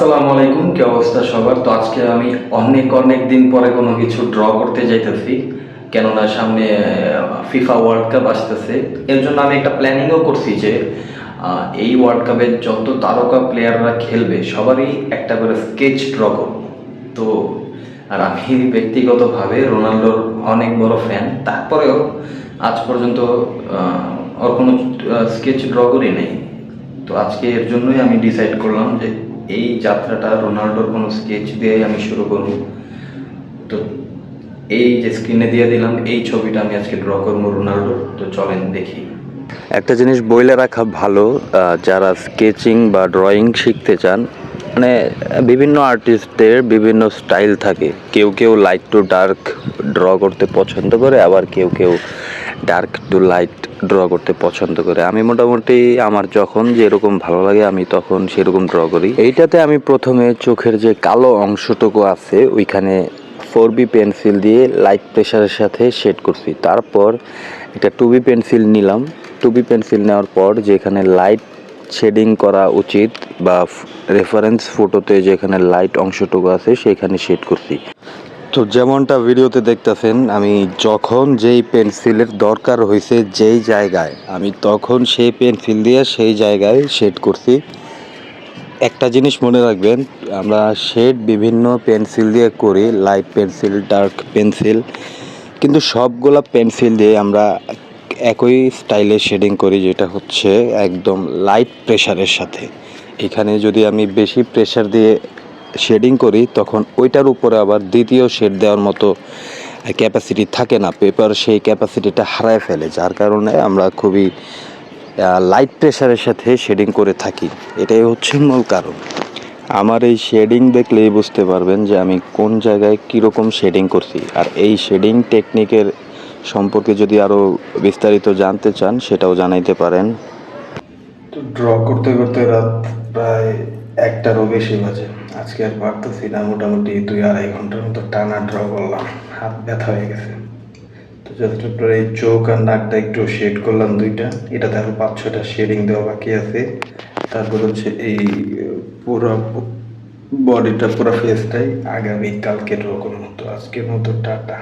আসসালামু আলাইকুম, কি অবস্থা সবার? তো আজকে আমি অনেক অনেক দিন পরে কোনো কিছু ড্র করতে যাইতেছি, কেননা সামনে ফিফা ওয়ার্ল্ড কাপ আসতেছে। এর জন্য আমি একটা প্ল্যানিংও করছি যে এই ওয়ার্ল্ড কাপে যত তারকা প্লেয়াররা খেলবে সবারই একটা করে স্কেচ ড্র করব। তো আর আমি ব্যক্তিগতভাবে রোনাল্ডোর অনেক বড় ফ্যান, তারপরেও আজ পর্যন্ত ওর কোনো স্কেচ ড্র করি নাই। তো আজকে এর জন্যই আমি ডিসাইড করলাম যে এই যাত্রাটা রোনাল্ডোর কোনো স্কেচ দিয়ে আমি শুরু করব। তো এই যে স্ক্রিনে দিয়ে দিলাম, এই ছবিটা আমি আজকে ড্র করবো রোনাল্ডোর। তো চলেন দেখি। একটা জিনিস বইলে রাখা ভালো, যারা স্কেচিং বা ড্রয়িং শিখতে চান, মানে বিভিন্ন আর্টিস্টদের বিভিন্ন স্টাইল থাকে। কেউ কেউ লাইট টু ডার্ক ড্র করতে পছন্দ করে, আবার কেউ কেউ ডার্ক টু লাইট ড্র করতে পছন্দ করে। আমি মোটামুটি আমার যখন যেরকম ভালো লাগে আমি তখন সেরকম ড্র করি। এইটাতে আমি প্রথমে চোখের যে কালো অংশটুকু আছে ওইখানে 4B পেন্সিল দিয়ে লাইট প্রেশারের সাথে শেড করছি। তারপর একটা 2B পেন্সিল নিলাম। 2B পেন্সিল নেওয়ার পর যেখানে লাইট শেডিং করা উচিত বা রেফারেন্স ফটোতে যেখানে লাইট অংশটুকু আছে সেখানে শেড করছি। তো যেমনটা ভিডিওতে দেখতেছেন, আমি যখন যেই পেন্সিলের দরকার হয়েছে যেই জায়গায়, আমি তখন সেই পেন্সিল দিয়ে সেই জায়গায় শেড করছি। একটা জিনিস মনে রাখবেন, আমরা শেড বিভিন্ন পেন্সিল দিয়ে করি, লাইট পেন্সিল, ডার্ক পেন্সিল, কিন্তু সবগুলা পেন্সিল দিয়ে আমরা একই স্টাইলে শেডিং করি, যেটা হচ্ছে একদম লাইট প্রেশারের সাথে। এখানে যদি আমি বেশি প্রেশার দিয়ে শেডিং করি তখন ওইটার উপরে আবার দ্বিতীয় শেড দেওয়ার মতো ক্যাপাসিটি থাকে না, পেপার সেই ক্যাপাসিটিটা হারায় ফেলে, যার কারণে আমরা খুবই লাইট প্রেশারের সাথে শেডিং করে থাকি। এটাই হচ্ছে মূল কারণ। আমার এই শেডিং দেখলেই বুঝতে পারবেন যে আমি কোন জায়গায় কীরকম শেডিং করছি। আর এই শেডিং টেকনিকের সম্পর্কে যদি আরও বিস্তারিত জানতে চান সেটাও জানাইতে পারেন। তো ড্র করতে করতে রাত প্রায় 1টারও বেশি বাজে। আজকে আর পারতেছি না, মোটামুটি 2-2.5 ঘন্টার মতো টানা ড্র করলাম, হাত ব্যথা হয়ে গেছে। তো যতটুকু এই চোখ আর নাকটা একটু শেড করলাম দুইটা, এটাতে আরও 5-6টা শেডিং দেওয়া বাকি আছে। তারপর হচ্ছে এই পুরো বডিটা, পুরো ফেসটাই আগামী কালকে ড্র করবো। তো আজকের মতো টাটা।